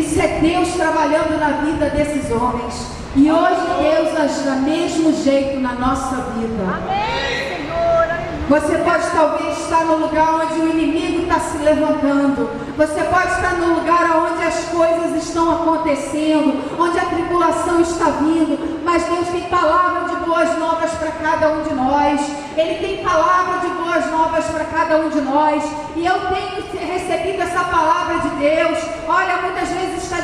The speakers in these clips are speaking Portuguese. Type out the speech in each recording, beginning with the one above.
Isso é Deus trabalhando na vida desses homens. E hoje Deus age do mesmo jeito na nossa vida. Amém, Senhor. Aleluia. Você pode talvez estar no lugar onde o inimigo está se levantando. Você pode estar no lugar onde as coisas estão acontecendo, onde a tribulação está vindo. Mas Deus tem palavra de boas novas para cada um de nós. Ele tem palavra de boas novas para cada um de nós. E eu tenho recebido essa palavra de Deus. Olha, muitas vezes está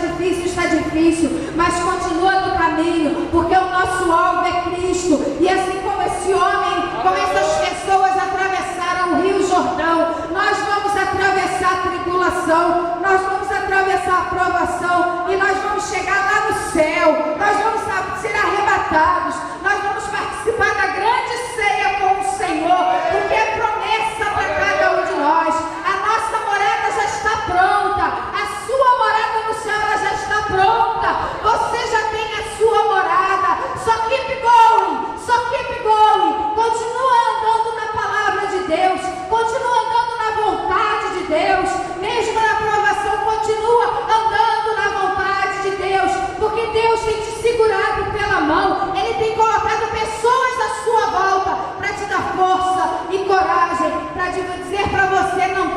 difícil, mas continua no caminho, porque o nosso alvo é Cristo. E assim como esse homem, como essas pessoas atravessaram o Rio Jordão, nós vamos atravessar a tribulação, nós vamos atravessar a provação, e nós vamos chegar lá no céu, nós vamos ser arrebatados, nós vamos participar da grande ceia com o Senhor, porque é promessa para cada um de nós. A nossa morada já está pronta, a sua morada no céu ela já está pronta, você já tem a sua morada. Só keep going, continua andando na palavra de Deus, continua andando na vontade de Deus, mesmo na provação, continua andando na vontade de Deus, porque Deus tem te segurado pela mão, Ele tem colocado pessoas à sua volta para te dar força e coragem, para dizer para você: não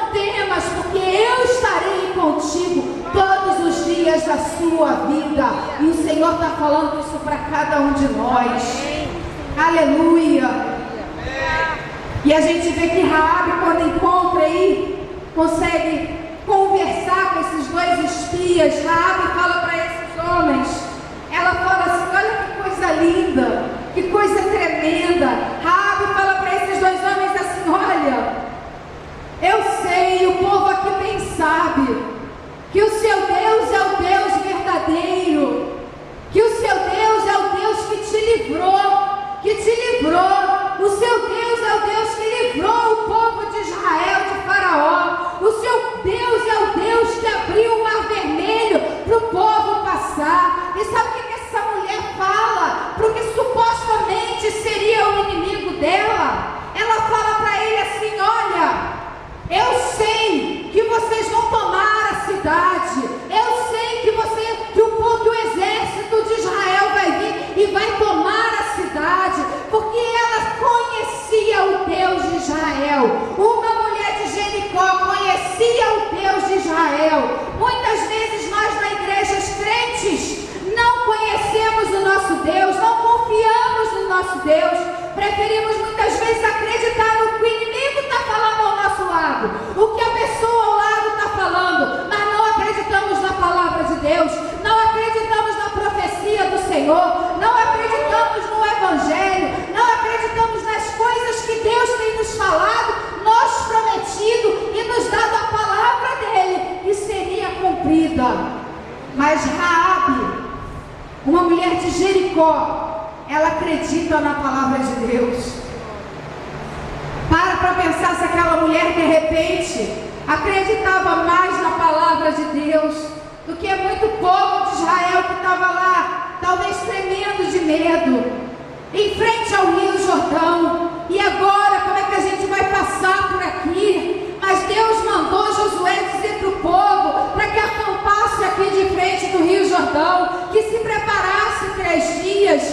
temas, porque eu estarei contigo todos os dias da sua vida. E o Senhor está falando isso para cada um de nós. Aleluia. E a gente vê que Raabe, quando encontra aí, consegue conversar com esses dois espias. Raabe fala para esses homens, ela fala assim: olha que coisa linda, que coisa tremenda. Raabe fala para esses dois homens assim: olha, eu sei, o povo aqui bem sabe, que o seu Deus é o Deus verdadeiro, que o seu Deus é o Deus que te livrou. O seu Deus é o Deus que livrou o povo de Israel de Faraó. O seu Deus é o Deus que abriu o mar vermelho para o povo passar. E sabe o que essa mulher fala? Porque supostamente seria o inimigo dela. Ela fala para ele assim: olha, eu sei que vocês vão tomar a cidade. Eu sei que o exército de Israel vai vir e vai tomar a cidade, porque ela conhecia o Deus de Israel. Uma mulher de Jericó conhecia o Deus de Israel. Muitas vezes nós na igreja, os crentes, não conhecemos o nosso Deus, não confiamos no nosso Deus. Preferimos muitas vezes acreditar no que o inimigo está falando ao nosso lado, o que a pessoa ao lado está falando, mas não acreditamos na palavra de Deus, não acreditamos na profecia do Senhor, não acreditamos no Evangelho, não acreditamos nas coisas que Deus tem nos falado, nos prometido e nos dado a palavra dele, que seria cumprida. Mas Raabe, uma mulher de Jericó, ela acredita na palavra de Deus. Para pensar se aquela mulher de repente acreditava mais na palavra de Deus do que muito povo de Israel que estava lá, talvez tremendo de medo, em frente ao Rio Jordão. E agora, como é que a gente vai passar por aqui? Mas Deus mandou Josué dizer para o povo para que acampasse aqui de frente do Rio Jordão, que se preparasse 3 dias,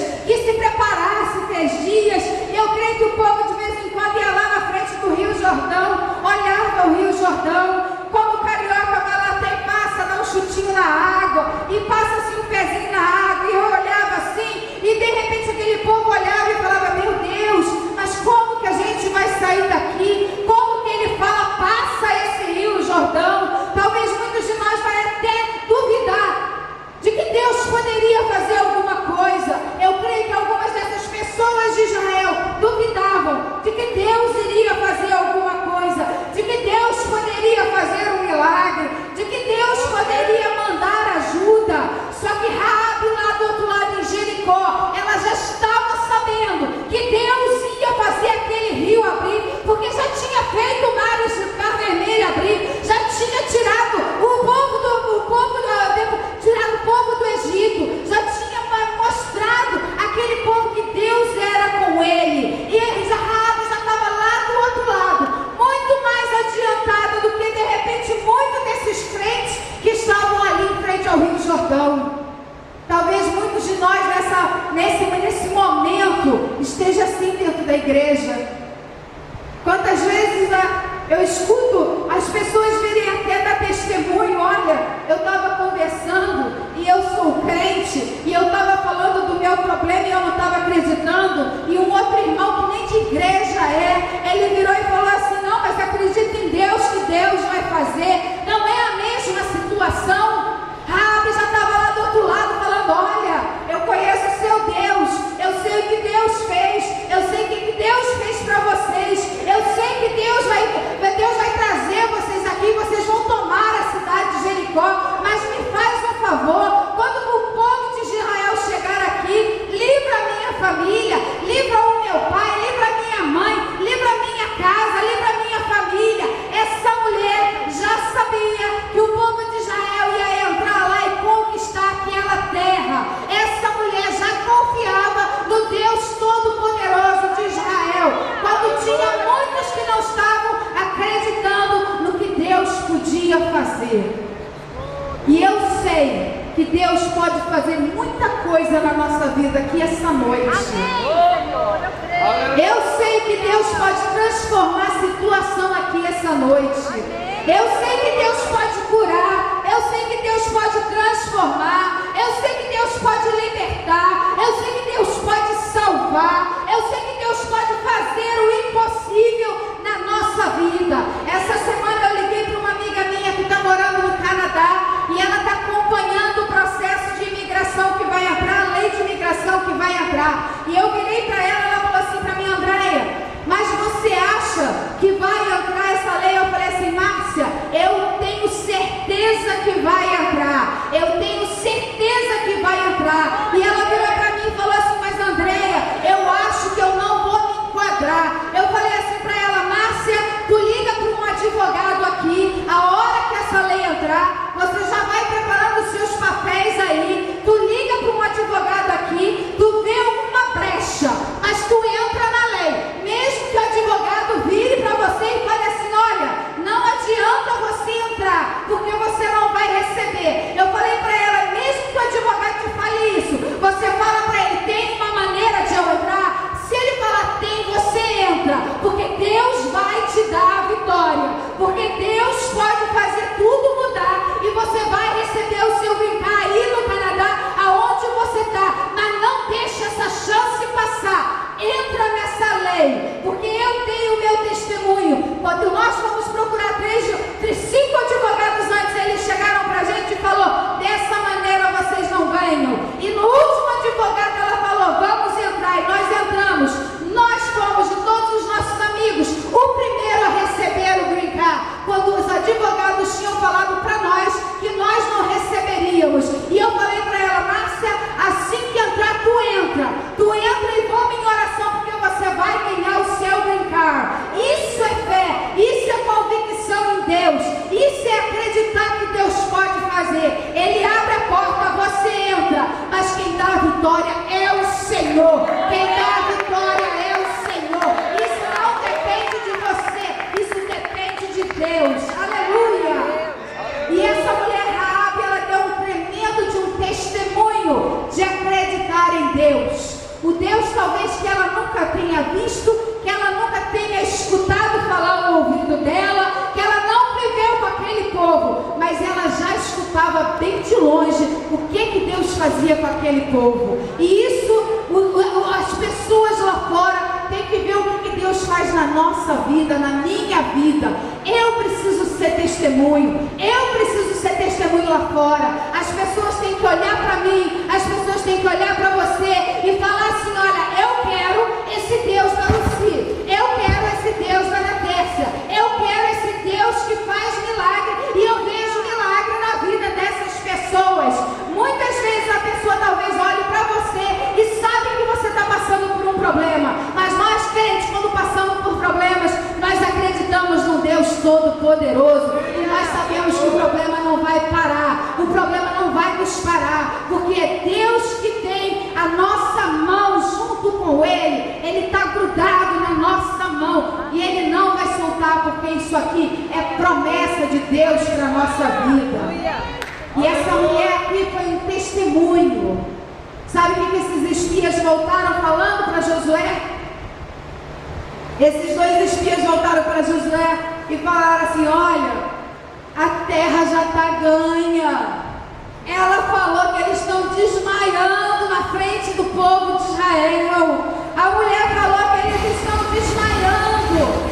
Eu creio que o povo de vez em quando ia lá na frente do Rio Jordão, olhava o Rio Jordão, como o carioca vai lá até e passa, dá um chutinho na água, e passa assim um pezinho na água, e eu olhava assim, e de repente aquele povo olhava e falava: meu Deus, mas como que a gente vai sair daqui? Como que ele fala, passa esse Rio Jordão? Talvez muitos de nós vai até duvidar de que Deus poderia fazer alguma coisa. Eu creio que algumas dessas pessoas de Israel duvidavam de que Deus iria fazer alguma coisa, de que Deus poderia fazer um milagre, de que Deus poderia mandar Rio Jordão. Talvez muitos de nós nesse momento esteja assim dentro da igreja. Quantas vezes eu escuto as pessoas virem até dar testemunho: olha, eu estava conversando e eu sou crente, e eu estava falando do meu problema e eu não estava acreditando, e um outro irmão que nem de igreja ele virou e falou assim: não, mas acredita em Deus, que Deus vai fazer. Não é a mesma situação. Raabe já estava lá do outro lado falando: olha, eu conheço o seu Deus, eu sei o que Deus fez, eu sei o que Deus fez para vocês, eu sei que Deus vai trazer vocês aqui, vocês vão tomar a cidade de Jericó, mas me faz um favor, quando o povo de Israel chegar aqui, livra a minha família, livra o meu pai, livra a minha mãe, livra a minha casa, livra a minha família. Essa mulher já sabia que o povo de Israel ia entrar lá e conquistar aquela terra. Essa mulher já confiava no Deus Todo-Poderoso de Israel, quando tinha muitos que não estavam acreditando no que Deus podia fazer. E eu sei que Deus pode fazer muita coisa na nossa vida aqui essa noite. Eu sei que Deus pode transformar a situação aqui essa noite. Eu sei que Deus pode curar. Eu sei que Deus pode transformar. Eu sei que Deus pode libertar. Eu sei que Deus pode salvar. Eu sei que Deus pode fazer o impossível na nossa vida. Essa semana eu liguei para uma amiga minha que está morando no Canadá, e ela está acompanhando o processo de imigração que vai entrar, a lei de imigração que vai entrar. E eu virei para ela falou assim para mim: Andréia, mas você acha que vai entrar essa lei? Eu falei assim: Márcia, eu tenho certeza que vai entrar. Eu tenho certeza que vai entrar. E ela virou para mim e falou assim: mas Andréia, eu acho que eu não vou me enquadrar. Eu falei assim para ela: Márcia, tu liga para um advogado aqui, a hora que essa lei entrar, você já vai preparando os seus papéis aí, tu liga para um advogado aqui, tu vê alguma brecha, mas tu entra na lei, mesmo que o advogado vire para você e fale assim: olha, não adianta você entrar, porque você não vai receber. Eu falei para ela: mesmo que o advogado te fale isso, você fala para ele: tem uma maneira de eu entrar? Se ele falar tem, você entra, porque Deus vai te dar a vitória, porque Deus pode fazer tudo mudar, e você vai receber o seu green card aí no Canadá, aonde você está. Mas não deixe essa chance passar. Entra nessa lei, porque eu tenho o meu testemunho. Quando nós fomos procurar 5 advogados antes, eles chegaram para a gente e falou: dessa maneira vocês não ganham. E no último advogado ela falou: vamos entrar. E nós entramos. Nós fomos, de todos os nossos amigos, o primeiro a receber o green card, quando os advogados tinham falado para nós que nós não receberíamos. E eu falei para ela: Márcia, assim que entrar, tu entra e vamos em oração, porque você vai ganhar o seu green card. Isso é fé, isso é convicção em Deus, isso é acreditar que Deus pode fazer. Ele abre a porta, você entra, mas quem dá a vitória é o Senhor. Quem dá a vitória é o Senhor. Isso não depende de você, isso depende de Deus. Aleluia! E essa mulher Raabe, ela deu um tremendo de um testemunho de acreditar em Deus. O Deus talvez que ela nunca tenha visto, que ela nunca tenha escutado falar no ouvido dela, que ela não viveu com aquele povo, mas ela já escutava bem de longe o que Deus fazia com aquele povo. E isso, as pessoas lá fora têm que ver o que Deus faz na nossa vida, na minha vida. Eu preciso ser testemunho, eu preciso ser testemunho lá fora. As pessoas têm que olhar para mim, as pessoas têm que olhar para você e falar assim: olha, eu quero esse Deus da Luci, eu quero esse Deus da Natércia, eu quero esse Deus que faz milagre, e eu vejo milagre na vida dessas pessoas. Muitas vezes a pessoa talvez olhe para você e sabe que você está passando por um problema, mas nós crentes, quando passamos por problemas, nós acreditamos num Deus Todo-Poderoso, e nós sabemos que o problema não vai parar, o problema não vai nos parar, porque é Deus que tem a nossa mão junto com Ele está grudado na nossa mão, e Ele não vai soltar, porque isso aqui é promessa de Deus para a nossa vida. E essa mulher aqui foi um testemunho. Sabe o que esses espias voltaram falando para Josué? Esses 2 espias voltaram para Josué e falaram assim: olha, a terra já está ganha. Ela falou que eles estão desmaiando na frente do povo de Israel. A mulher falou que eles estão desmaiando.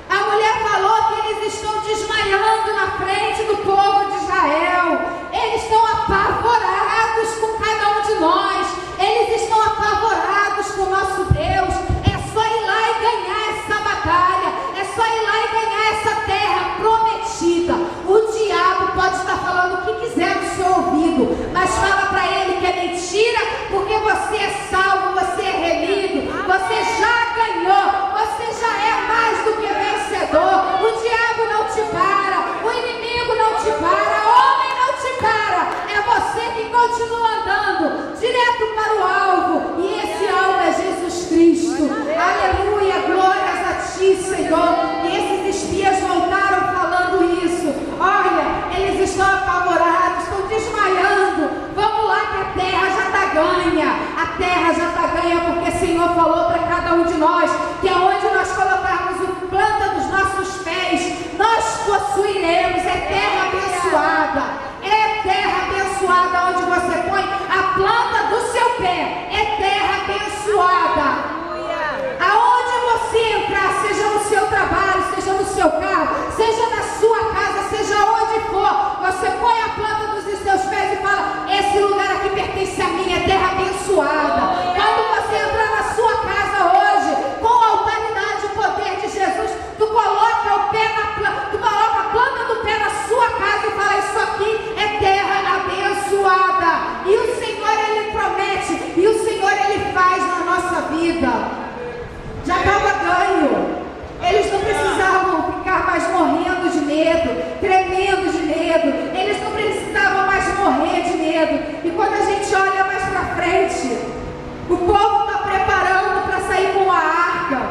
A mulher falou que eles estão desmaiando na frente do povo de Israel. Eles estão apavorados com cada um de nós. Eles estão apavorados com o nosso Deus. É só ir lá e ganhar essa batalha. É só ir lá e ganhar essa terra prometida. O diabo pode estar falando o que quiser no seu ouvido, mas fala para ele que é mentira, porque você é salvo, você é remido, você já ganhou, você já é mais do que vencedor. O diabo não te para, o inimigo não te para, o homem não te para. É você que continua andando direto para o alvo, e esse alvo é Jesus Cristo. Aleluia, glórias a ti, Senhor. E esses espias voltaram falando isso. Olha, eles estão apavorados, estão desmaiando. Vamos lá que a terra já está ganha. A terra já está ganha porque o Senhor falou para cada um de nós que aonde nós colocarmos a planta dos nossos pés, nós possuiremos. É terra abençoada. É terra abençoada onde você põe a planta do seu pé. É terra abençoada. Aonde você entrar, seja no seu trabalho, seja no seu carro, seja na sua casa, seja onde for, você põe a planta dos seus pés e fala: esse lugar aqui pertence a mim, é terra abençoada. Quando você entrar na sua casa hoje, com a autoridade e o poder de Jesus, tu coloca o pé tu coloca a planta do pé na sua casa e fala: isso aqui é terra abençoada. E o Senhor, Ele promete, e o Senhor, Ele faz na nossa vida. Já estava ganho. Eles não precisavam ficar mais morrendo de medo, tremendo de medo. Eles não precisavam mais morrer de medo. E quando a gente olha mais para frente, o povo está preparando para sair com a arca.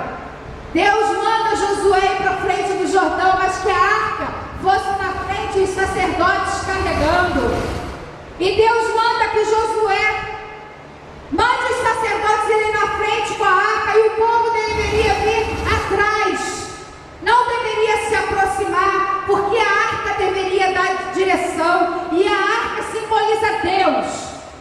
Deus manda Josué ir para frente do Jordão, mas que a arca fosse na frente e os sacerdotes carregando. E Deus manda que Josué mande os sacerdotes irem na frente com a arca, e o povo deveria vir atrás. Não deveria se aproximar, porque a arca deveria dar direção, e a arca simboliza Deus.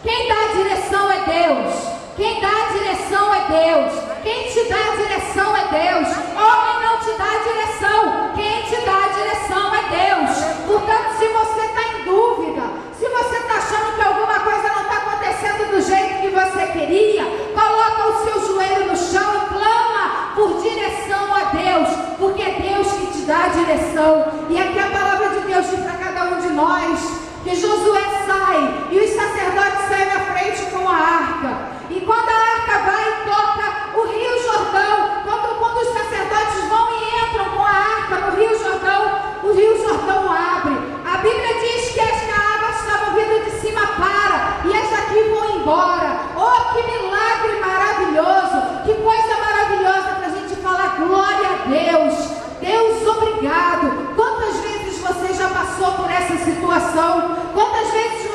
Quem dá a direção é Deus. Quem dá a direção é Deus. Quem te dá a direção é Deus. Homem não te dá a direção. Quem te dá a direção é Deus. Portanto, se você está em dúvida, se você está achando que alguma coisa não está acontecendo do jeito que você queria, coloca o seu joelho no chão e clama por direção a Deus, porque é Deus que te dá a direção. E aqui a palavra de Deus diz para cada um de nós que Josué sai e os sacerdotes saem na frente com a arca. E quando a arca vai e toca o Rio Jordão, quando os sacerdotes vão e entram com a arca no Rio Jordão, o Rio Jordão abre. A Bíblia diz que as águas estavam vindo de cima para, e as daqui vão embora. Oh, que milagre maravilhoso, que coisa maravilhosa para a gente falar glória a Deus. Deus, obrigado. Quantas vezes você já passou por essa situação? Quantas vezes